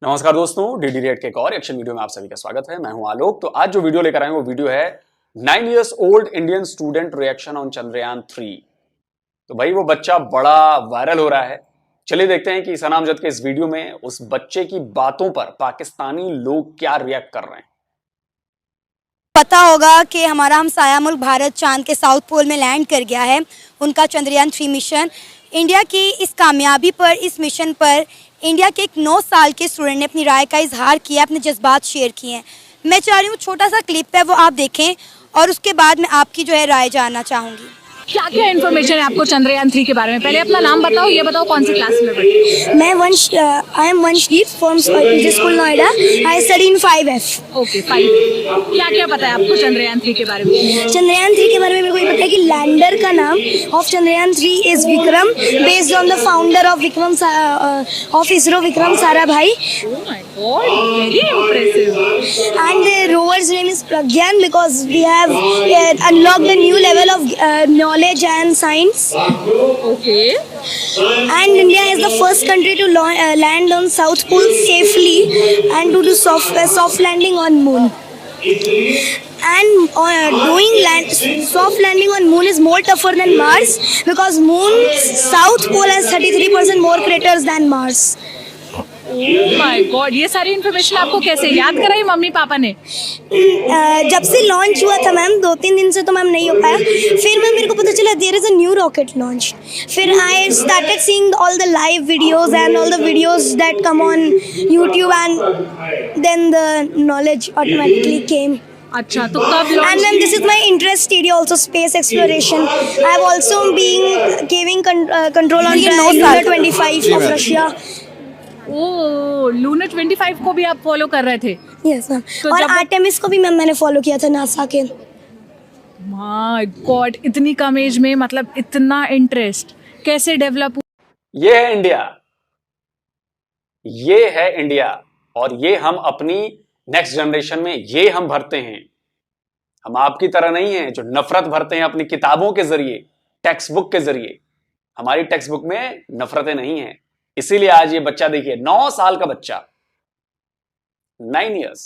नमस्कार दोस्तों, DD red के एक और एक्शन वीडियो में आप सभी का स्वागत है। मैं हूं आलोक। तो आज जो वीडियो लेकर आए वो वीडियो है 9 years old Indian student reaction on Chandrayaan 3। तो भाई वो बच्चा बड़ा वायरल हो रहा है। चलिए देखते हैं कि ईसा नामजद के इस वीडियो में उस बच्चे की बातों पर पाकिस्तानी लोग क्या रिएक्ट कर रहे हैं। पता होगा कि हमारा हमसाया मुल्क भारत चांद के साउथ पोल में लैंड कर गया है। उनका चंद्रयान 3 मिशन इंडिया की इस कामयाबी पर, इस मिशन पर इंडिया के एक 9 साल के स्टूडेंट ने अपनी राय का इजहार किया, अपने जज्बात शेयर किए हैं। मैं चाह रही हूँ छोटा सा क्लिप है वो आप देखें और उसके बाद मैं आपकी जो है राय जानना चाहूँगी। क्या क्या इन्फॉर्मेशन है आपको चंद्रयान 3 के बारे में? पहले अपना नाम बताओ, ये बताओ कौन सी क्लास में पढ़ते? मैं I am Vanshdeep from school Noida. I study in 5F। Okay 5। क्या क्या पता है आपको चंद्रयान 3 के बारे में? चंद्रयान 3 के बारे में मेरे को ये पता है कि लैंडर का नाम of Chandrayaan 3 is Vikram, based on the founder of Vikram of ISRO, Vikram Sarabhai. Oh my God, very impressive. And the rover's name is Pragyan because we have unlocked a new level of knowledge and science. Okay. And India is the first country to land on South Pole safely and to do soft landing on Moon. And doing soft landing on Moon is more tougher than Mars because Moon's South Pole has 33% more craters than Mars. Oh my God, ये सारी information आपको कैसे याद कराई mummy papa ने? जब से launch हुआ था मैम, 2-3 दिन से तो मैम नहीं हो पाया। फिर मैम मेरे को पता चला there is a new rocket launch. फिर I started seeing all the live videos and all the videos that come on YouTube and then the knowledge automatically came. अच्छा, तो कब launch? And ma'am, this is my interest area also, space exploration. I have also been giving control on the Lunar 25 of Russia. Oh, lunar 25 को भी आप follow कर रहे थे? Yes ma'am. तो और जब- आर्टेमिस को भी मैम मैंने फॉलो किया था, नासा के। माय गॉड, इतनी कम एज में मतलब इतना इंटरेस्ट कैसे डेवलप हुआ? ये है इंडिया, ये है इंडिया, और ये हम अपनी नेक्स्ट जनरेशन में ये हम भरते हैं। हम आपकी तरह नहीं हैं जो नफरत भरते हैं अपनी किताबों के जरिए, टेक्स्ट बुक के जरिए। हमारी टेक्स्ट बुक में नफरतें नहीं हैं। इसीलिए आज ये बच्चा देखिए, 9 साल का बच्चा, 9 years,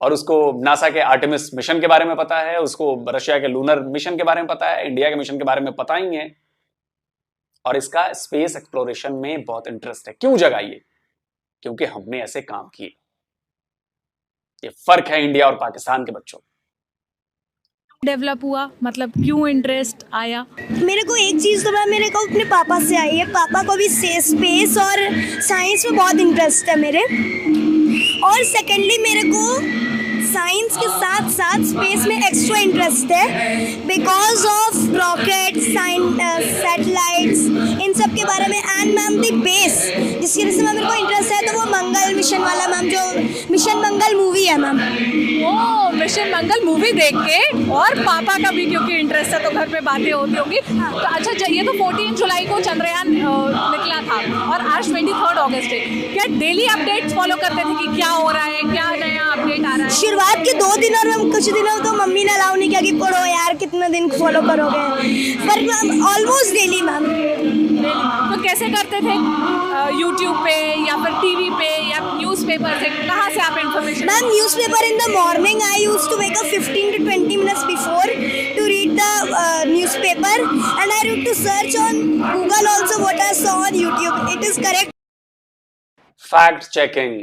और उसको नासा के आर्टेमिस मिशन के बारे में पता है, उसको रशिया के लूनर मिशन के बारे में पता है, इंडिया के मिशन के बारे में पता ही है, और इसका स्पेस एक्सप्लोरेशन में बहुत इंटरेस्ट है। क्यों जगाइए? क्योंकि हमने ऐसे काम किए। ये फर्क है इंडिया और पाकिस्तान के बच्चों। डेवलप हुआ मतलब क्यों इंटरेस्ट आया? मेरे को एक चीज़ तो मैम मेरे को अपने पापा से आई है। पापा को भी स्पेस और साइंस में बहुत इंटरेस्ट है मेरे। और सेकेंडली मेरे को साइंस के साथ साथ स्पेस में एक्स्ट्रा इंटरेस्ट है बिकॉज ऑफ रॉकेट, सैटेलाइट्स, इन सब के बारे में। एंड मैम दी बेस जिसकी वजह से मैम मेरे को इंटरेस्ट है तो वो मंगल मिशन वाला मैम, जो मिशन मंगल मूवी है मैम। ओ, मिशन मंगल मूवी देख के, और पापा का भी क्योंकि इंटरेस्ट है तो घर पे बातें होती होंगी। तो अच्छा, ये तो 14 जुलाई को चंद्रयान निकला था और आज 23 अगस्त है। क्या डेली अपडेट्स फॉलो करते थे कि क्या हो रहा है, क्या नया अपडेट आ रहा है? शुरुआत के 2 दिन और हम कुछ दिनों तो मम्मी ने अलाउ नहीं किया कि पढ़ो यार, कितने दिन फॉलो करोगे, पर ऑलमोस्ट डेली मैम। तो कैसे करते थे? यूट्यूब पे या फिर टीवी पे या न्यूज़पेपर से? कहाँ से आप information? Ma'am newspaper in the morning I used to wake up 15 to 20 minutes before to read the newspaper, and I used to search on Google also what I saw on YouTube. It is correct. Fact checking.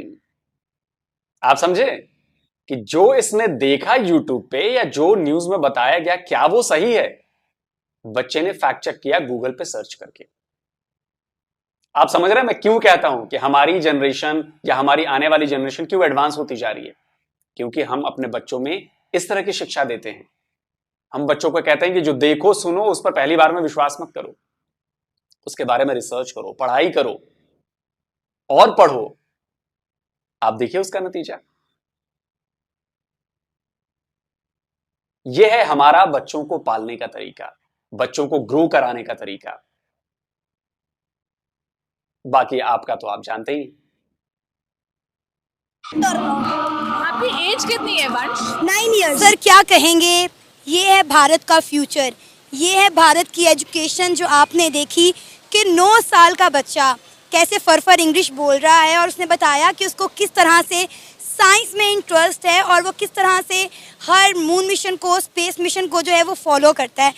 आप समझे कि जो इसने देखा YouTube पे या जो news में बताया गया, क्या वो सही है? बच्चे ने फैक्ट चेक किया गूगल पे सर्च करके। आप समझ रहे हैं मैं क्यों कहता हूं कि हमारी जनरेशन या हमारी आने वाली जनरेशन क्यों एडवांस होती जा रही है? क्योंकि हम अपने बच्चों में इस तरह की शिक्षा देते हैं। हम बच्चों को कहते हैं कि जो देखो सुनो उस पर पहली बार में विश्वास मत करो, उसके बारे में रिसर्च करो, पढ़ाई करो और पढ़ो। आप देखिए उसका नतीजा। यह है हमारा बच्चों को पालने का तरीका, बच्चों को ग्रो कराने का तरीका। बाकी आपका तो आप जानते ही। आपकी एज कितनी है वंश? 9 years. सर क्या कहेंगे, ये है भारत का फ्यूचर, ये है भारत की एजुकेशन जो आपने देखी कि 9 साल का बच्चा कैसे फर इंग्लिश बोल रहा है, और उसने बताया कि उसको किस तरह से साइंस में इंटरेस्ट है और वो किस तरह से हर मून मिशन को, स्पेस मिशन को जो है वो फॉलो करता है।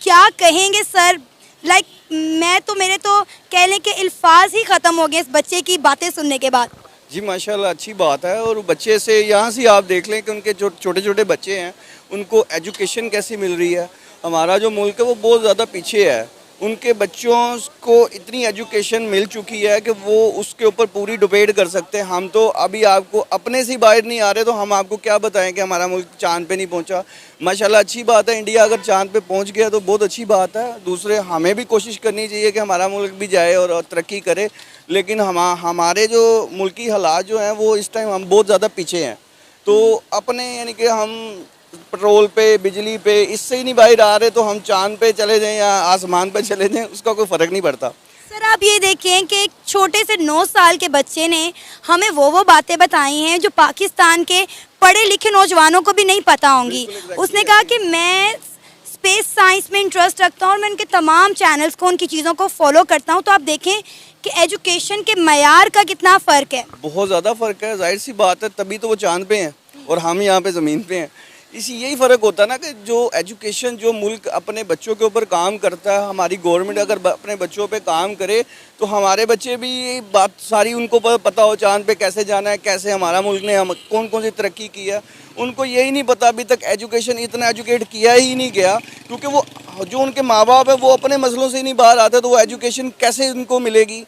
क्या कहेंगे सर? मेरे तो कह लें कि अल्फाज ही ख़त्म हो गए इस बच्चे की बातें सुनने के बाद। जी माशाल्लाह, अच्छी बात है। और बच्चे से यहाँ से आप देख लें कि उनके जो छोटे छोटे बच्चे हैं उनको एजुकेशन कैसी मिल रही है। हमारा जो मुल्क है वो बहुत ज़्यादा पीछे है। उनके बच्चों को इतनी एजुकेशन मिल चुकी है कि वो उसके ऊपर पूरी डिबेट कर सकते हैं। हम तो अभी आपको अपने से बाहर नहीं आ रहे, तो हम आपको क्या बताएं कि हमारा मुल्क चांद पे नहीं पहुंचा। माशाल्लाह अच्छी बात है, इंडिया अगर चांद पे पहुंच गया तो बहुत अच्छी बात है। दूसरे हमें भी कोशिश करनी चाहिए कि हमारा मुल्क भी जाए और तरक्की करे। लेकिन हमारे जो मुल्की हालात जो हैं वो इस टाइम हम बहुत ज़्यादा पीछे हैं। तो अपने यानी कि हम पेट्रोल पे, बिजली पे इससे ही नहीं बाहर आ रहे, तो हम चांद पे चले जाएं या आसमान पे चले जाएं, उसका कोई फ़र्क नहीं पड़ता। सर आप ये देखें कि एक छोटे से 9 साल के बच्चे ने हमें वो बातें बताई हैं जो पाकिस्तान के पढ़े लिखे नौजवानों को भी नहीं पता होंगी। उसने कहा कि मैं स्पेस साइंस में इंटरेस्ट रखता हूँ और मैं उनके तमाम चैनल्स को, उनकी चीज़ों को फॉलो करता हूँ। तो आप देखें कि एजुकेशन के मयार का कितना फ़र्क है। बहुत ज़्यादा फ़र्क है, जाहिर सी बात है, तभी तो वो चांद पे हैं और हम यहाँ पे ज़मीन पे हैं। यही फ़र्क होता है ना कि जो एजुकेशन, जो मुल्क अपने बच्चों के ऊपर काम करता है, हमारी गवर्नमेंट अगर अपने बच्चों पे काम करे तो हमारे बच्चे भी ये बात सारी उनको पता हो, चांद पे कैसे जाना है, कैसे हमारा मुल्क ने हम कौन कौन सी तरक्की की है। उनको यही नहीं पता, अभी तक एजुकेशन इतना एजुकेट किया ही नहीं गया, क्योंकि वो जो उनके माँ बाप है वो अपने मसलों से ही नहीं बाहर आते, तो वो एजुकेशन कैसे उनको मिलेगी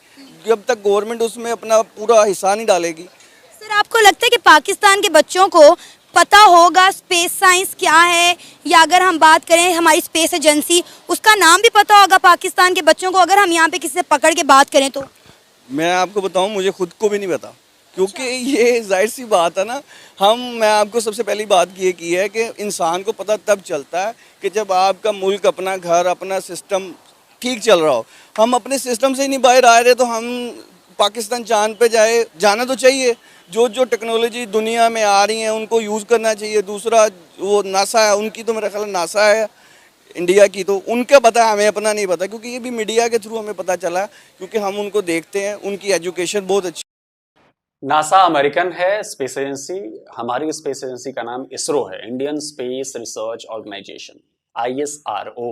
जब तक गवर्नमेंट उसमें अपना पूरा हिस्सा नहीं डालेगी। सर आपको लगता है कि पाकिस्तान के बच्चों को पता होगा स्पेस साइंस क्या है, या अगर हम बात करें हमारी स्पेस एजेंसी, उसका नाम भी पता होगा पाकिस्तान के बच्चों को, अगर हम यहाँ पे किसी से पकड़ के बात करें तो? मैं आपको बताऊं, मुझे खुद को भी नहीं पता, क्योंकि ये जाहिर सी बात है ना। मैं आपको सबसे पहली बात ये की है कि इंसान को पता तब चलता है कि जब आपका मुल्क, अपना घर, अपना सिस्टम ठीक चल रहा हो। हम अपने सिस्टम से ही नहीं बाहर आ रहे, तो हम पाकिस्तान चांद पे जाना तो चाहिए। जो जो टेक्नोलॉजी दुनिया में आ रही है उनको यूज़ करना चाहिए। दूसरा वो नासा है, उनकी तो मेरा ख्याल नासा है इंडिया की, तो उनका पता है, हमें अपना नहीं पता, क्योंकि ये भी मीडिया के थ्रू हमें पता चला, क्योंकि हम उनको देखते हैं। उनकी एजुकेशन बहुत अच्छी। नासा अमेरिकन है स्पेस एजेंसी, हमारी स्पेस एजेंसी का नाम इसरो है, Indian Space Research Organisation, ISRO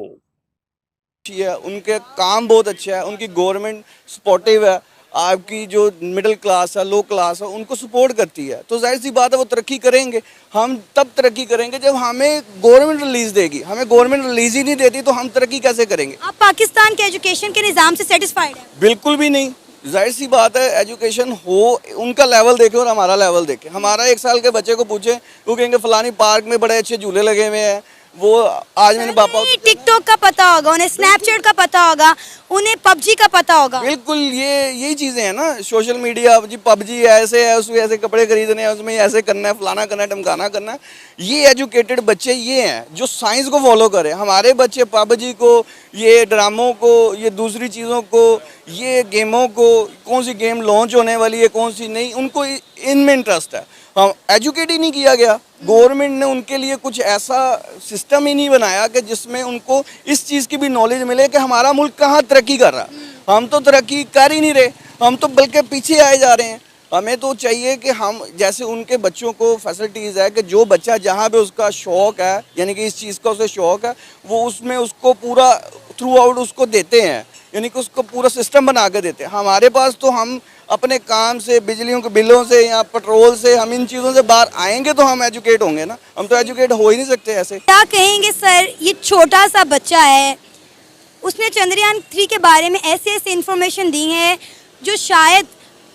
है। उनके काम बहुत अच्छा है, उनकी गवर्नमेंट सपोर्टिव है। आपकी जो मिडिल क्लास है, लो क्लास है, उनको सपोर्ट करती है, तो जाहिर सी बात है वो तरक्की करेंगे। हम तब तरक्की करेंगे जब हमें गवर्नमेंट रिलीज देगी। हमें गवर्नमेंट रिलीज ही नहीं देती तो हम तरक्की कैसे करेंगे? आप पाकिस्तान के एजुकेशन के निज़ाम से सेटिस्फाइड हैं? बिल्कुल भी नहीं। जाहिर सी बात है, एजुकेशन हो, उनका लेवल देखें और हमारा लेवल देखें। हमारा 1 साल के बच्चे को पूछें, वो कहेंगे फलानी पार्क में बड़े अच्छे झूले लगे हुए हैं। वो आज मैंने पापा, टिकटॉक का पता होगा उन्हें, स्नैपचैट का पता होगा उन्हें, पबजी का पता होगा। बिल्कुल, यही चीज़ें हैं ना, सोशल मीडिया। जी पबजी ऐसे है, उसमें ऐसे कपड़े खरीदने हैं, उसमें ऐसे करना है, फलाना करना है, ढमकाना करना है। ये एजुकेटेड बच्चे ये हैं जो साइंस को फॉलो करें। हमारे बच्चे पबजी को, ये ड्रामों को, ये दूसरी चीज़ों को, ये गेमों को, कौन सी गेम लॉन्च होने वाली है, कौन सी नहीं, उनको इनमें इंटरेस्ट है। हम एजुकेट ही नहीं किया गया। गवर्नमेंट ने उनके लिए कुछ ऐसा सिस्टम ही नहीं बनाया कि जिसमें उनको इस चीज़ की भी नॉलेज मिले कि हमारा मुल्क कहाँ तरक्की कर रहा है। हम तो तरक्की कर ही नहीं रहे, हम तो बल्कि पीछे आए जा रहे हैं। हमें तो चाहिए कि हम जैसे उनके बच्चों को फैसिलिटीज़ है कि जो बच्चा जहाँ पे उसका शौक़ है, यानी कि इस चीज़ का उसे शौक़ है, वो उसमें उसको पूरा थ्रू आउट उसको देते हैं, यानी कि उसको पूरा सिस्टम बना के देते हैं। हमारे पास तो हम अपने काम से, बिजलियों के बिलों से या पेट्रोल से, हम इन चीज़ों से बाहर आएंगे तो हम एजुकेट होंगे ना। हम तो एजुकेट हो ही नहीं सकते ऐसे। क्या कहेंगे सर, ये छोटा सा बच्चा है, उसने चंद्रयान 3 के बारे में ऐसे इन्फॉर्मेशन दी है जो शायद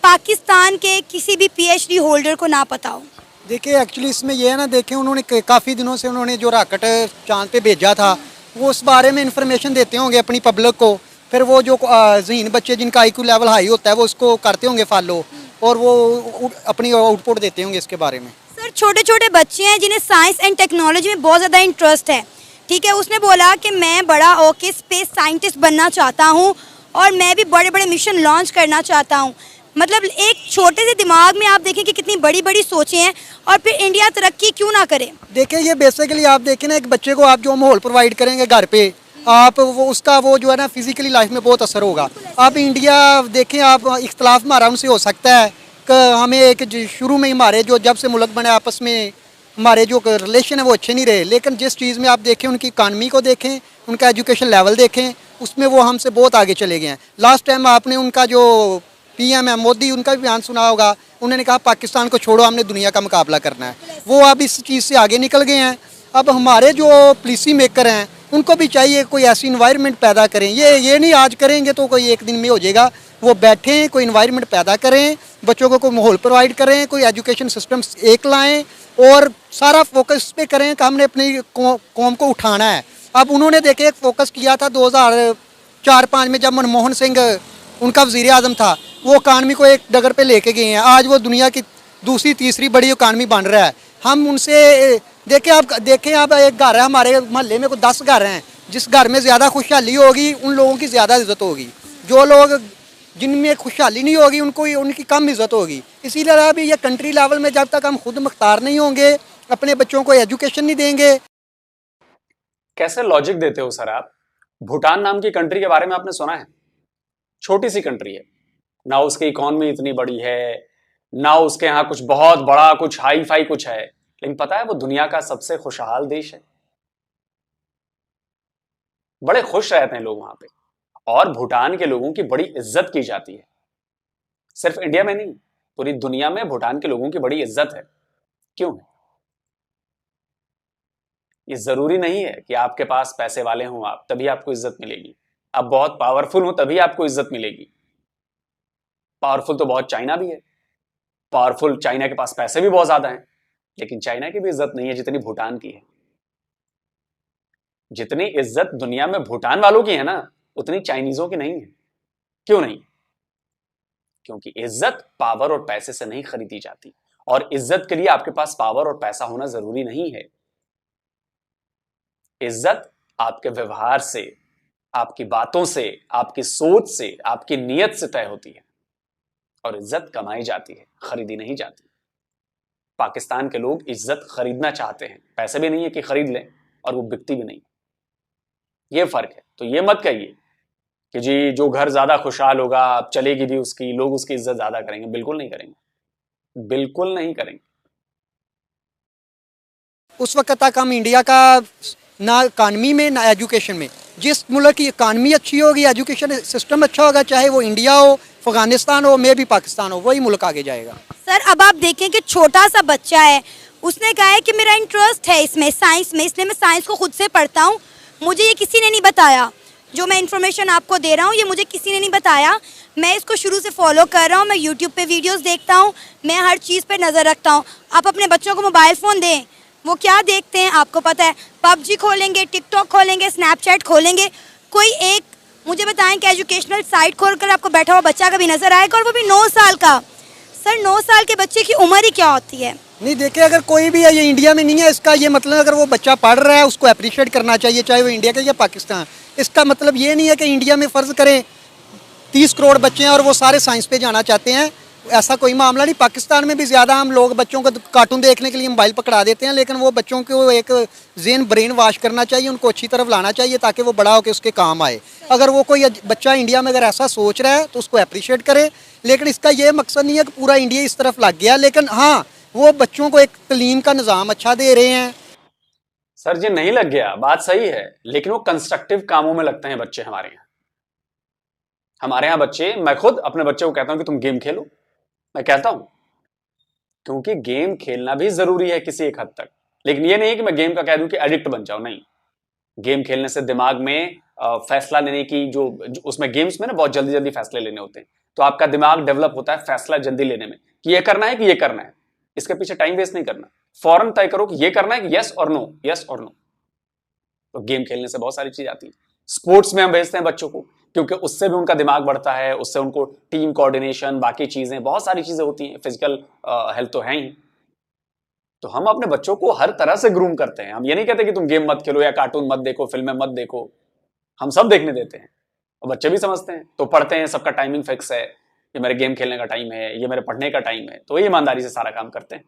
पाकिस्तान के किसी भी PhD होल्डर को ना पता हो। देखिए एक्चुअली इसमें यह है ना, देखें उन्होंने काफ़ी दिनों से उन्होंने जो रॉकेट चांद पे भेजा था वो उस बारे में इंफॉर्मेशन देते होंगे अपनी पब्लिक को। फिर वो जो ज़हीन बच्चे जिनका IQ लेवल हाई होता है वो उसको करते होंगे फॉलो, और वो अपनी आउटपुट देते होंगे इसके बारे में। सर छोटे छोटे बच्चे हैं जिन्हें साइंस एंड टेक्नोलॉजी में बहुत ज़्यादा इंटरेस्ट है, ठीक है। उसने बोला कि मैं बड़ा होके स्पेस साइंटिस्ट बनना चाहता हूँ और मैं भी बड़े बड़े मिशन लॉन्च करना चाहता हूँ। मतलब एक छोटे से दिमाग में आप देखें कि कितनी बड़ी बड़ी सोचें हैं, और फिर इंडिया तरक्की क्यों ना करे। देखिए ये बेसिकली आप देखें ना, एक बच्चे को आप जो माहौल प्रोवाइड करेंगे घर पे, आप वो उसका वो जो है ना फिजिकली लाइफ में बहुत असर होगा। आप इंडिया देखें, आप इख्तलाफ हमारा उनसे हो सकता है कि हमें एक शुरू में ही हमारे जो जब से मुल्क बने आपस में हमारे जो रिलेशन है वो अच्छे नहीं रहे, लेकिन जिस चीज़ में आप देखें उनकी इकानमी को देखें, उनका एजुकेशन लेवल देखें, उसमें वो हमसे बहुत आगे चले गए हैं। लास्ट टाइम आपने उनका जो पीएम है मोदी, उनका भी बयान सुना होगा, उन्होंने कहा पाकिस्तान को छोड़ो, हमने दुनिया का मुकाबला करना है। वो अब इस चीज़ से आगे निकल गए हैं। अब हमारे जो पॉलिसी मेकर हैं उनको भी चाहिए कोई ऐसी इन्वायरमेंट पैदा करें। ये नहीं आज करेंगे तो कोई एक दिन में हो जाएगा, वो बैठें, कोई इन्वायरमेंट पैदा करें, बच्चों को कोई माहौल प्रोवाइड करें, कोई एजुकेशन सिस्टम एक लाएं और सारा फोकस इस पे करें कि हमने अपनी कौम को उठाना है। अब उन्होंने देखे एक फोकस किया था 2004-05 में जब मनमोहन सिंह उनका वज़ीर आज़म था, वो इकानमी को एक डगर पे लेके गए हैं। आज वो दुनिया की दूसरी तीसरी बड़ी इकानमी बन रहा है। हम उनसे देखें आप एक घर है हमारे मोहल्ले में, कोई 10 घर हैं, जिस घर में ज़्यादा खुशहाली होगी उन लोगों की ज़्यादा इज्जत होगी, जो लोग जिनमें खुशहाली नहीं होगी उनको उनकी कम इज्जत होगी। इसीलिए अभी ये कंट्री लेवल में जब तक हम खुद मुख्तार नहीं होंगे, अपने बच्चों को एजुकेशन नहीं देंगे। कैसे लॉजिक देते हो सर आप? भूटान नाम की कंट्री के बारे में आपने सुना है? छोटी सी कंट्री है, ना उसकी इकॉनमी इतनी बड़ी है, ना उसके यहाँ कुछ बहुत बड़ा कुछ हाई फाई कुछ है, लेकिन पता है वो दुनिया का सबसे खुशहाल देश है। बड़े खुश रहते हैं लोग वहां पे, और भूटान के लोगों की बड़ी इज्जत की जाती है। सिर्फ इंडिया में नहीं, पूरी दुनिया में भूटान के लोगों की बड़ी इज्जत है। क्यों है? ये जरूरी नहीं है कि आपके पास पैसे वाले हों आप तभी आपको इज्जत मिलेगी, आप बहुत पावरफुल हो तभी आपको इज्जत मिलेगी। पावरफुल तो बहुत चाइना भी है, पावरफुल चाइना के पास पैसे भी बहुत ज्यादा हैं, लेकिन चाइना की भी इज्जत नहीं है जितनी भूटान की है। जितनी इज्जत दुनिया में भूटान वालों की है ना, उतनी चाइनीजों की नहीं है। क्यों नहीं? क्योंकि इज्जत पावर और पैसे से नहीं खरीदी जाती, और इज्जत के लिए आपके पास पावर और पैसा होना जरूरी नहीं है। इज्जत आपके व्यवहार से, आपकी बातों से, आपकी सोच से, आपकी नीयत से तय होती है, और इज्जत कमाई जाती है, खरीदी नहीं जाती। पाकिस्तान के लोग इज्जत खरीदना चाहते हैं, पैसे भी नहीं है कि खरीद लें, और वो बिकती भी नहीं। ये फर्क है। तो ये मत कहिए कि जी जो घर ज्यादा खुशहाल होगा, चलेगी भी उसकी, लोग उसकी इज्जत ज्यादा करेंगे। बिल्कुल नहीं करेंगे, बिल्कुल नहीं करेंगे। उस वक्त तक हम इंडिया का ना इकानमी में ना एजुकेशन में, जिस मुल्क की इकानमी अच्छी होगी, एजुकेशन सिस्टम अच्छा होगा, चाहे वो इंडिया हो, अफगानिस्तान हो, मे भी पाकिस्तान हो, वही मुल्क आगे जाएगा। सर अब आप देखें कि छोटा सा बच्चा है, उसने कहा है कि मेरा इंटरेस्ट है इसमें, साइंस में, इसलिए मैं साइंस को खुद से पढ़ता हूँ, मुझे ये किसी ने नहीं बताया। जो मैं इन्फॉर्मेशन आपको दे रहा हूँ ये मुझे किसी ने नहीं बताया, मैं इसको शुरू से फॉलो कर रहा हूँ, मैं यूट्यूब पे वीडियोस देखता हूँ, मैं हर चीज़ पे नज़र रखता हूँ। आप अपने बच्चों को मोबाइल फ़ोन दें, वो क्या देखते हैं आपको पता है? पबजी खोलेंगे, टिकटॉक खोलेंगे, स्नैपचैट खोलेंगे। कोई एक मुझे बताएं कि एजुकेशनल साइट खोलकर आपको बैठा हुआ बच्चा कभी नज़र आएगा? और वो भी 9 साल का। सर 9 साल के बच्चे की उम्र ही क्या होती है? नहीं देखिए, अगर कोई भी है, ये इंडिया में नहीं है, इसका ये मतलब अगर वो बच्चा पढ़ रहा है उसको अप्रिशिएट करना चाहिए, चाहे वो इंडिया का या पाकिस्तान। इसका मतलब ये नहीं है कि इंडिया में फ़र्ज़ करें 30 करोड़ बच्चे हैं और वो सारे साइंस पे जाना चाहते हैं, ऐसा कोई मामला नहीं। पाकिस्तान में भी ज़्यादा हम लोग बच्चों को कार्टून देखने के लिए मोबाइल पकड़ा देते हैं, लेकिन वो बच्चों को एक ज़हन ब्रेन वाश करना चाहिए, उनको अच्छी तरफ लाना चाहिए ताकि वो बड़ा होकर उसके काम आए। अगर वो कोई बच्चा इंडिया में अगर ऐसा सोच रहा है तो उसको अप्रिशिएट करे, लेकिन इसका ये मकसद नहीं है कि पूरा इंडिया इस तरफ लग गया। लेकिन हाँ, वो बच्चों को एक तालीम का निज़ाम अच्छा दे रहे हैं। सर जी नहीं लग गया, बात सही है, लेकिन वो कंस्ट्रक्टिव कामों में लगते हैं बच्चे हमारे यहाँ। हमारे यहाँ बच्चे, मैं खुद अपने बच्चे को कहता हूं कि तुम गेम खेलो, मैं कहता हूं, क्योंकि गेम खेलना भी जरूरी है किसी एक हद तक। लेकिन ये नहीं कि मैं गेम का कह दूं कि एडिक्ट बन जाओ, नहीं। गेम खेलने से दिमाग में फैसला लेने की जो उसमें गेम्स में ना बहुत जल्दी जल्दी फैसले लेने होते हैं, तो आपका दिमाग डेवलप होता है फैसला जल्दी लेने में कि ये करना है कि ये करना है। इसके पीछे टाइम वेस्ट नहीं करना, फौरन तय करो कि ये करना है कि यस और नो, यस और नो। तो गेम खेलने से बहुत सारी चीज आती है। स्पोर्ट्स में हम भेजते हैं बच्चों को क्योंकि उससे भी उनका दिमाग बढ़ता है, उससे उनको टीम कोऑर्डिनेशन, बाकी चीजें, बहुत सारी चीजें होती हैं, फिजिकल हेल्थ तो है ही। तो हम अपने बच्चों को हर तरह से ग्रूम करते हैं। हम ये नहीं कहते कि तुम गेम मत खेलो या कार्टून मत देखो, फिल्में मत देखो, हम सब देखने देते हैं और बच्चे भी समझते हैं, तो पढ़ते हैं। सबका टाइमिंग फिक्स है, ये मेरे गेम खेलने का टाइम है, ये मेरे पढ़ने का टाइम है, तो ये ईमानदारी से सारा काम करते हैं।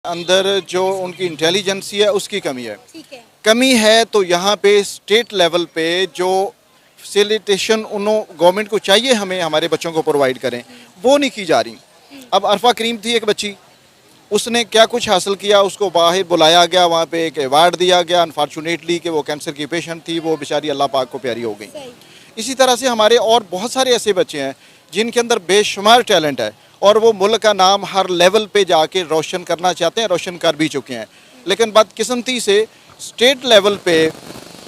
अंदर जो उनकी इंटेलिजेंसी है उसकी कमी है। ठीक है। कमी है तो यहाँ पे स्टेट लेवल पे जो फैसिलिटेशन गवर्नमेंट को चाहिए हमें हमारे बच्चों को प्रोवाइड करें, वो नहीं की जा रही। अब अरफा करीम थी एक बच्ची, उसने क्या कुछ हासिल किया, उसको बाहर बुलाया गया, वहाँ पे एक अवार्ड दिया गया, अनफॉर्चुनेटली कि वो कैंसर की पेशेंट थी, वो बेचारी अल्लाह पाक को प्यारी हो गई। इसी तरह से हमारे और बहुत सारे ऐसे बच्चे हैं जिनके अंदर बेशुमार टैलेंट है और वो मुल्क का नाम हर लेवल पे जाके रोशन करना चाहते हैं, रोशन कर भी चुके हैं, लेकिन बदकिस्मती से स्टेट लेवल पे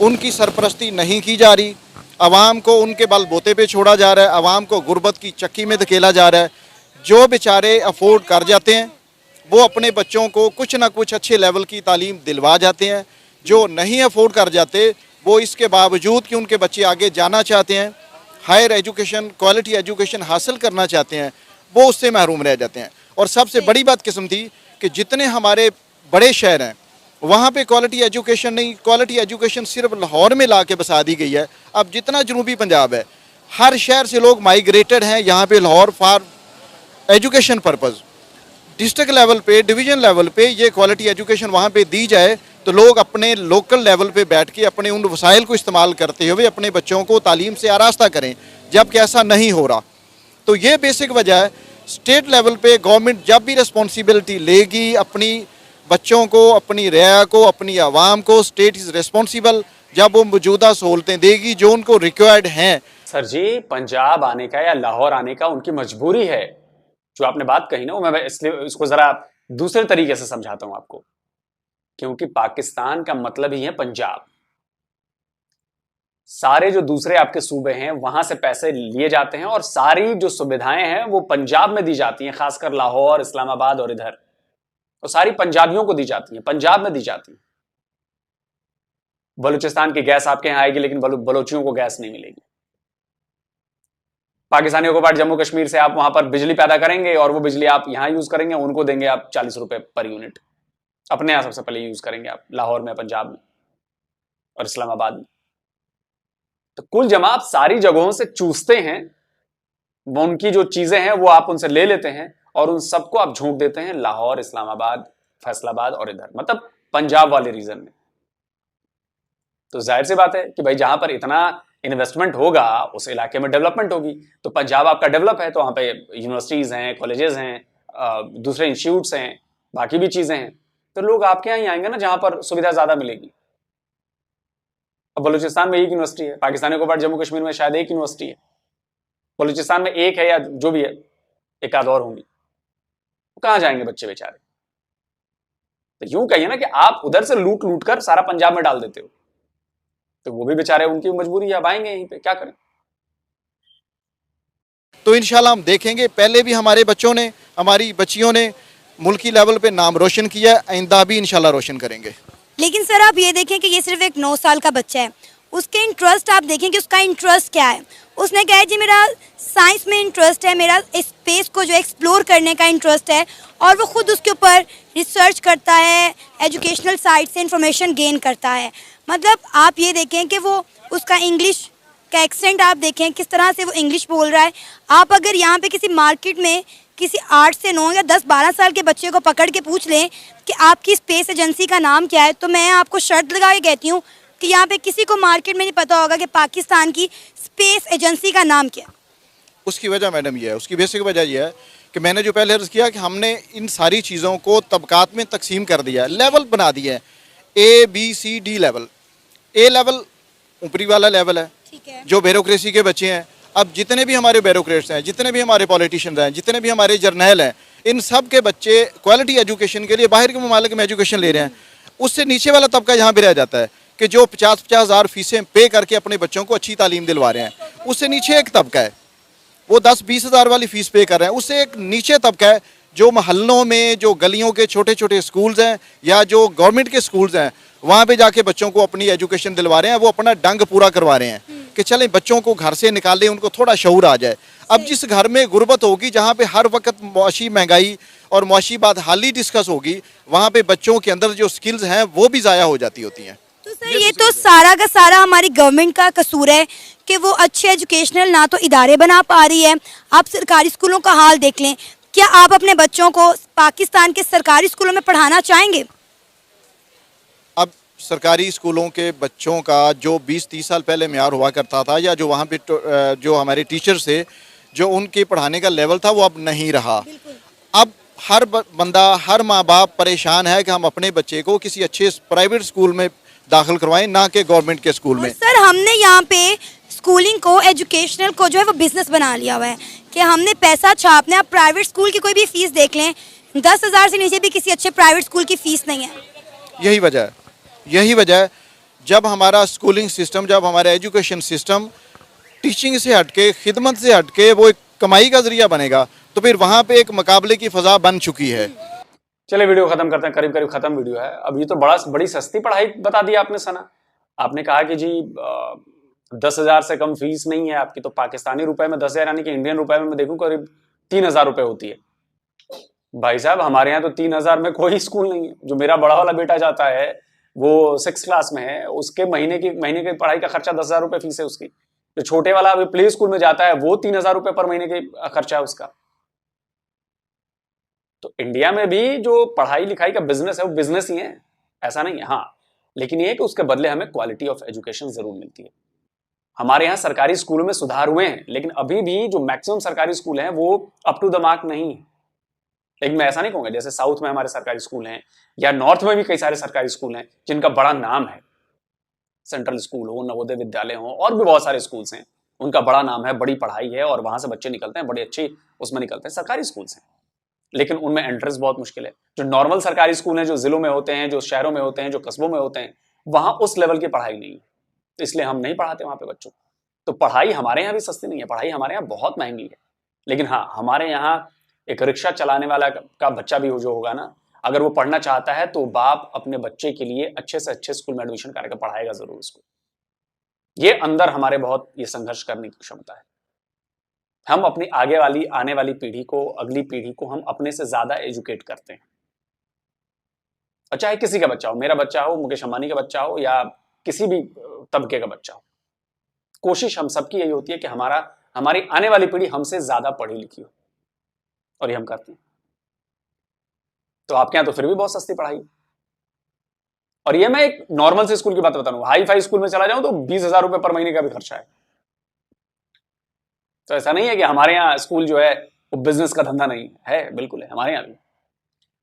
उनकी सरपरस्ती नहीं की जा रही। आवाम को उनके बलबूते पे छोड़ा जा रहा है, आवाम को गुर्बत की चक्की में धकेला जा रहा है। जो बेचारे अफोर्ड कर जाते हैं वो अपने बच्चों को कुछ ना कुछ अच्छे लेवल की तालीम दिलवा जाते हैं, जो नहीं अफोर्ड कर जाते वो इसके बावजूद कि उनके बच्चे आगे जाना चाहते हैं, हायर एजुकेशन, क्वालिटी एजुकेशन हासिल करना चाहते हैं, वो उससे महरूम रह जाते हैं। और सबसे बड़ी बात किस्म थी कि जितने हमारे बड़े शहर हैं वहाँ पे क्वालिटी एजुकेशन नहीं, क्वालिटी एजुकेशन सिर्फ लाहौर में ला के बसा दी गई है। अब जितना जनूबी पंजाब है, हर शहर से लोग माइग्रेटेड हैं यहाँ पे Lahore for education purpose. District level पे, डिवीज़न लेवल पे ये क्वालिटी एजुकेशन वहाँ पे दी जाए तो लोग अपने लोकल लेवल पे बैठ के अपने उन वसाइल को इस्तेमाल करते हुए अपने बच्चों को तालीम से आरास्ता करें, जबकि ऐसा नहीं हो रहा। तो ये बेसिक वजह है। स्टेट लेवल पे गवर्नमेंट जब भी रिस्पॉन्सिबिलिटी लेगी अपनी बच्चों को, अपनी रियाया को, अपनी आवाम को, स्टेट इज़ रिस्पॉन्सिबल, जब वो मौजूदा सहूलतें देगी जो उनको रिक्वायर्ड हैं। सर जी, पंजाब आने का या लाहौर आने का उनकी मजबूरी है। जो आपने बात कही ना, वो मैं इसलिए इसको जरा दूसरे तरीके से समझाता हूं आपको, क्योंकि पाकिस्तान का मतलब ही है पंजाब। सारे जो दूसरे आपके सूबे हैं वहां से पैसे लिए जाते हैं और सारी जो सुविधाएं हैं वो पंजाब में दी जाती हैं, खासकर लाहौर, इस्लामाबाद और इधर, और सारी पंजाबियों को दी जाती हैं, पंजाब में दी जाती हैं। बलूचिस्तान की गैस आपके यहां आएगी लेकिन बलोचियों को गैस नहीं मिलेगी। पाकिस्तानियों को पार्ट जम्मू कश्मीर से आप वहां पर बिजली पैदा करेंगे और वो बिजली आप यहां यूज करेंगे, उनको देंगे आप 40 रुपए पर यूनिट। अपने यहां सबसे पहले यूज करेंगे आप लाहौर में, पंजाब में और इस्लामाबाद में। तो कुल जमा आप सारी जगहों से चूसते हैं, वो उनकी जो चीजें हैं वो आप उनसे ले लेते हैं और उन सबको आप झोंक देते हैं लाहौर, इस्लामाबाद, फैसलाबाद और इधर, मतलब पंजाब वाले रीजन में। तो जाहिर सी बात है कि भाई जहां पर इतना इन्वेस्टमेंट होगा उस इलाके में डेवलपमेंट होगी। तो पंजाब आपका डेवलप है तो वहां पे यूनिवर्सिटीज हैं, कॉलेजेस हैं, दूसरे इंस्टीट्यूट्स हैं, बाकी भी चीजें हैं, तो लोग आपके यहाँ ही आएंगे ना जहां पर सुविधा ज्यादा मिलेगी। अब बलूचिस्तान में एक यूनिवर्सिटी है, पाकिस्तानी को पार्ट जम्मू कश्मीर में शायद एक यूनिवर्सिटी है, बलूचिस्तान में एक है या जो भी है, एक आध और होंगी, कहां जाएंगे बच्चे बेचारे। तो यूं कहिए ना कि आप उधर से लूट लूट कर सारा पंजाब में डाल देते हो, तो वो भी बेचारे, उनकी मजबूरी है, अब आएंगे यहीं पे, क्या करें। तो इंशाल्लाह हम देखेंगे, पहले भी हमारे बच्चों ने, हमारी बच्चियों ने मुल्की लेवल पे नाम रोशन किया, आइंदा भी इंशाल्लाह रोशन करेंगे। लेकिन सर आप ये देखें कि ये सिर्फ एक 9 साल का बच्चा है, उसके इंटरेस्ट आप देखें कि उसका इंटरेस्ट क्या है। उसने कहा है जी मेरा साइंस में इंटरेस्ट है, मेरा स्पेस को जो एक्सप्लोर करने का इंटरेस्ट है, और वो खुद उसके ऊपर रिसर्च करता है, एजुकेशनल साइट से इंफॉर्मेशन गेन करता है। मतलब आप ये देखें कि वो उसका इंग्लिश का एक्सेंट आप देखें किस तरह से वो इंग्लिश बोल रहा है। आप अगर यहाँ पे किसी मार्केट में किसी 8 से 9 या 10-12 साल के बच्चे को पकड़ के पूछ लें कि आपकी स्पेस एजेंसी का नाम क्या है, तो मैं आपको शर्त लगा के कहती हूँ कि यहाँ पे किसी को मार्केट में नहीं पता होगा कि पाकिस्तान की स्पेस एजेंसी का नाम क्या है। उसकी वजह मैडम ये है, उसकी बेसिक वजह ये है कि मैंने जो पहले अर्ज़ किया कि हमने इन सारी चीज़ों को तबकात में तकसीम कर दिया है, लेवल बना दिए हैं, ABCD लेवल। ए लेवल ऊपरी वाला लेवल है, ठीक है, जो ब्यूरोक्रेसी के बच्चे हैं। अब जितने भी हमारे ब्यूरोक्रेट्स हैं, जितने भी हमारे पॉलिटिशियंस हैं, जितने भी हमारे जर्नैल हैं, इन सब के बच्चे क्वालिटी एजुकेशन के लिए बाहर के ममालिक में एजुकेशन ले रहे हैं। उससे नीचे वाला तबका यहाँ भी रह जाता है कि जो 50-50 हज़ार फीसें पे करके अपने बच्चों को अच्छी तालीम दिलवा रहे हैं। उससे नीचे एक तबका है, वो 10-20 हज़ार वाली फ़ीस पे कर रहे हैं। उससे एक नीचे तबका है जो महल्लों में, जो गलियों के छोटे छोटे स्कूल्स हैं या जो गवर्नमेंट के स्कूल्स हैं, वहाँ पे जाके बच्चों को अपनी एजुकेशन दिलवा रहे हैं। वो अपना डंग पूरा करवा रहे हैं कि चलें बच्चों को घर से निकालें, उनको थोड़ा शऊर आ जाए। अब जिस घर में गुर्बत होगी, जहाँ पे हर वक्त मुआशी महंगाई और मुआशी बात हाल ही डिस्कस होगी, वहाँ पे बच्चों के अंदर जो स्किल्स हैं वो भी ज़ाया हो जाती होती हैं। तो सर ये तो सारा का सारा हमारी गवर्नमेंट का कसूर है कि वो अच्छे एजुकेशनल ना तो इदारे बना पा रही है। आप सरकारी स्कूलों का हाल देख लें, क्या आप अपने बच्चों को पाकिस्तान के सरकारी स्कूलों में पढ़ाना चाहेंगे? अब सरकारी स्कूलों के बच्चों का जो 20-30 साल पहले म्यार हुआ करता था, या जो वहाँ पे जो हमारे टीचर्स थे, जो उनके पढ़ाने का लेवल था, वो अब नहीं रहा। अब हर बंदा, हर माँ बाप परेशान है कि हम अपने बच्चे को किसी अच्छे प्राइवेट स्कूल में दाखिल करवाएं, ना कि गवर्नमेंट के स्कूल में। सर हमने यहाँ पे स्कूलिंग को, एजुकेशनल को जो है वो बिजनेस बना लिया हुआ है कि हमने पैसा छापना है। आप प्राइवेट स्कूल की कोई भी फीस देख लें, 10,000 से नीचे भी किसी अच्छे प्राइवेट स्कूल की फीस नहीं है। यही वजह है जब हमारा स्कूलिंग सिस्टम, जब हमारा एजुकेशन सिस्टम टीचिंग से हटके, खिदमत से हटके वो एक कमाई का जरिया बनेगा, तो फिर वहाँ पे एक मुकाबले की फजा बन चुकी है। चलिए वीडियो खत्म करते हैं, करीब करीब खत्म वीडियो है। अब ये तो बड़ी सस्ती पढ़ाई बता दी आपने सना। आपने कहा कि जी 10,000 से कम फीस नहीं है आपकी, तो पाकिस्तानी रुपए में 10,000 यानी कि इंडियन रुपए में मैं देखूं करीब 3,000 रुपए होती है। भाई साहब हमारे यहाँ तो 3,000 में कोई स्कूल नहीं है। जो मेरा बड़ा वाला बेटा जाता है वो 6th क्लास में है, उसके महीने की पढ़ाई का खर्चा 10,000 रुपए फीस है उसकी। जो छोटे वाला अभी प्ले स्कूल में जाता है वो 3,000 रुपए पर महीने का खर्चा है उसका। तो इंडिया में भी जो पढ़ाई लिखाई का बिजनेस है वो बिजनेस ही है, ऐसा नहीं है। हाँ, लेकिन ये है कि उसके बदले हमें क्वालिटी ऑफ एजुकेशन जरूर मिलती है। हमारे यहाँ सरकारी स्कूलों में सुधार हुए हैं, लेकिन अभी भी जो मैक्सिमम सरकारी स्कूल हैं वो अप टू द मार्क नहीं है। लेकिन मैं ऐसा नहीं कहूंगा, जैसे साउथ में हमारे सरकारी स्कूल हैं या नॉर्थ में भी कई सारे सरकारी स्कूल हैं जिनका बड़ा नाम है। सेंट्रल स्कूल हो, नवोदय विद्यालय हो, और भी बहुत सारे स्कूल्स हैं, उनका बड़ा नाम है, बड़ी पढ़ाई है और वहां से बच्चे निकलते हैं, बड़े अच्छे उसमें निकलते हैं, सरकारी स्कूल्स हैं। लेकिन उनमें एंट्रेंस बहुत मुश्किल है। जो नॉर्मल सरकारी स्कूल हैं, जो जिलों में होते हैं, जो शहरों में होते हैं, जो कस्बों में होते हैं, वहां उस लेवल की पढ़ाई नहीं है, तो इसलिए हम नहीं पढ़ाते वहां पे बच्चों को। तो पढ़ाई हमारे यहाँ भी सस्ती नहीं है, पढ़ाई हमारे यहाँ बहुत महंगी है। लेकिन हाँ, हमारे यहाँ एक रिक्शा चलाने वाला का बच्चा भी जो होगा ना, अगर वो पढ़ना चाहता है तो बाप अपने बच्चे के लिए अच्छे से अच्छे स्कूल में एडमिशन कराकर पढ़ाएगा जरूर उसको। ये अंदर हमारे बहुत ये संघर्ष करने की क्षमता है। हम अपनी आने वाली पीढ़ी को, अगली पीढ़ी को हम अपने से ज्यादा एजुकेट करते हैं। और चाहे किसी का बच्चा हो, मेरा बच्चा हो, मुकेश अंबानी का बच्चा हो, या किसी भी तबके का बच्चा हो, कोशिश हम सबकी यही होती है कि हमारी आने वाली पीढ़ी हमसे ज्यादा पढ़ी लिखी हो, और ये हम करते हैं। तो आपके यहां तो फिर भी बहुत सस्ती पढ़ाई। और ये मैं एक नॉर्मल से स्कूल की बात बता रहा हूं, हाई फाई स्कूल में चला जाऊं तो 20,000 रुपए पर महीने का भी खर्चा है। तो ऐसा नहीं है कि हमारे यहाँ स्कूल जो है वो बिजनेस का धंधा नहीं है, बिल्कुल है हमारे यहाँ भी।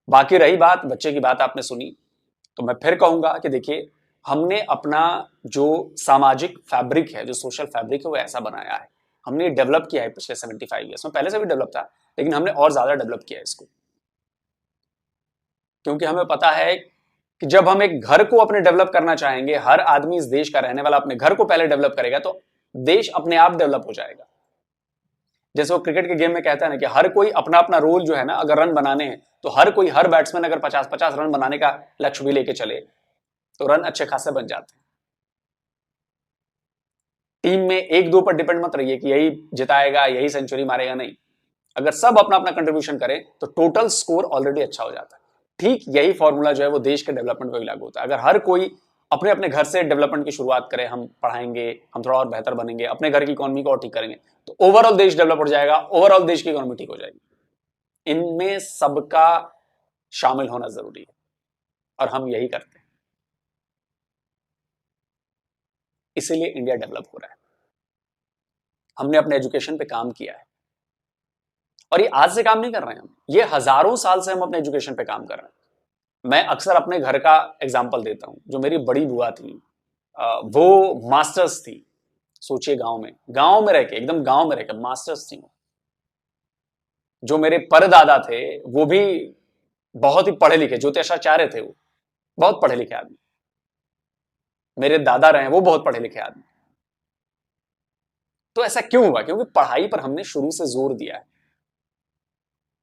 बाकी रही बात बच्चे की बात आपने सुनी, तो मैं फिर कहूंगा कि देखिए, हमने अपना जो सामाजिक फैब्रिक है, जो सोशल फैब्रिक है, वो ऐसा बनाया है, हमने डेवलप किया है पिछले 75 ईयर्स में। पहले से भी डेवलप था, लेकिन हमने और ज्यादा डेवलप किया है इसको, क्योंकि हमें पता है कि जब हम एक घर को अपने डेवलप करना चाहेंगे, हर आदमी इस देश का रहने वाला अपने घर को पहले डेवलप करेगा, तो देश अपने आप डेवलप हो जाएगा। जैसे वो क्रिकेट के गेम में कहता है ना कि हर कोई अपना अपना रोल जो है ना, अगर रन बनाने हैं तो हर बैट्समैन अगर 50-50 रन बनाने का लक्ष्य भी लेके चले तो रन अच्छे खासे बन जाते हैं। टीम में 1-2 पर डिपेंड मत रहिए कि यही जिताएगा, यही सेंचुरी मारेगा, नहीं। अगर सब अपना अपना कंट्रीब्यूशन करें तो टोटल स्कोर ऑलरेडी अच्छा हो जाता है। ठीक यही फॉर्मूला जो है वो देश के डेवलपमेंट पर भी लागू होता है। अगर हर कोई अपने अपने घर से डेवलपमेंट की शुरुआत करे, हम पढ़ाएंगे, हम थोड़ा और बेहतर बनेंगे, अपने घर की इकोनॉमी को और ठीक करेंगे, तो ओवरऑल देश डेवलप हो जाएगा, ओवरऑल देश की इकोनॉमी ठीक हो जाएगी। इनमें सबका शामिल होना जरूरी है, और हम यही करते हैं, इसीलिए इंडिया डेवलप हो रहा है। हमने अपने एजुकेशन पे काम किया है, और ये आज से काम नहीं कर रहे हैं हम, ये हजारों साल से हम अपने एजुकेशन पे काम कर रहे हैं। मैं अक्सर अपने घर का एग्जाम्पल देता हूं। जो मेरी बड़ी बुआ थी, वो मास्टर्स थी, सोचिए गांव में रह के, एकदम गांव में रह के मास्टर्स थी। जो मेरे परदादा थे वो भी बहुत ही पढ़े लिखे ज्योतिषाचार्य थे, वो बहुत पढ़े लिखे आदमी। मेरे दादा रहे, वो बहुत पढ़े लिखे आदमी। तो ऐसा क्यों हुआ? क्योंकि पढ़ाई पर हमने शुरू से जोर दिया है।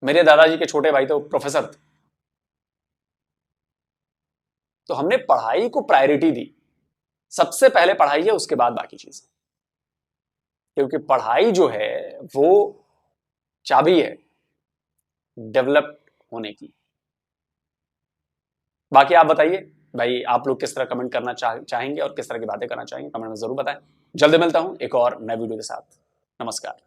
मेरे दादाजी के छोटे भाई तो प्रोफेसर थे, तो हमने पढ़ाई को प्रायोरिटी दी। सबसे पहले पढ़ाई है, उसके बाद बाकी चीजें, क्योंकि पढ़ाई जो है वो चाबी है डेवलप होने की। बाकी आप बताइए भाई, आप लोग किस तरह कमेंट करना चाहेंगे और किस तरह की बातें करना चाहेंगे, कमेंट में जरूर बताएं। जल्दी मिलता हूं एक और नए वीडियो के साथ। नमस्कार।